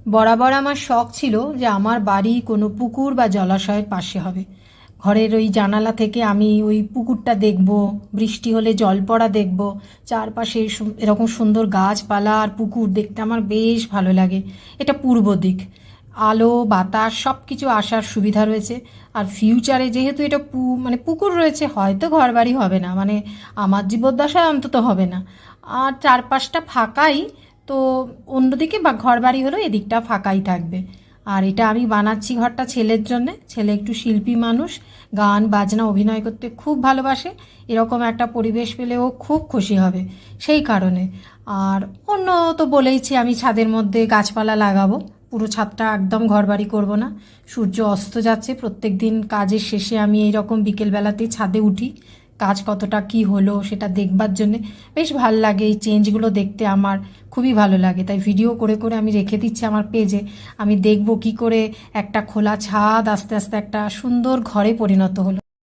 বরাবর আমার শখ ছিল যে আমার বাড়ি কোনো পুকুর বা জলাশয়ের পাশে হবে। ঘরের ওই জানালা থেকে আমি ওই পুকুরটা দেখব, বৃষ্টি হলে জল পড়া দেখব, চারপাশে এরকম সুন্দর গাছপালা আর পুকুর দেখতে আমার বেশ ভালো লাগে। এটা পূর্ব দিক, আলো বাতাস সব কিছু আসার সুবিধা রয়েছে। আর ফিউচারে যেহেতু এটা মানে পুকুর রয়েছে, হয়তো ঘরবাড়ি হবে না, মানে আমার জীবদ্দশায় অন্তত হবে না। আর চারপাশটা ফাঁকাই, তো অন্যদিকে বা ঘর বাড়ি হলেও এদিকটা ফাঁকাই থাকবে। আর এটা আমি বানাচ্ছি ঘরটা ছেলের জন্যে। ছেলে একটু শিল্পী মানুষ, গান বাজনা অভিনয় করতে খুব ভালোবাসে। এরকম একটা পরিবেশ পেলে ও খুব খুশি হবে, সেই কারণে। আর অন্য তো বলেইছি আমি ছাদের মধ্যে গাছপালা লাগাবো, পুরো ছাদটা একদম ঘরবাড়ি করব না। সূর্য অস্ত যাচ্ছে, প্রত্যেক দিন কাজের শেষে আমি এইরকম বিকেলবেলাতেই ছাদে উঠি, কাজ কতটা কি হলো সেটা দেখবার জন্যে। বেশ ভালো লাগে এই চেঞ্জগুলো দেখতে, আমার খুবই ভালো লাগে। তাই ভিডিও করে করে আমি রেখে দিচ্ছি আমার পেজে। আমি দেখব কি করে একটা খোলা ছাদ আস্তে আস্তে একটা সুন্দর ঘরে পরিণত হলো।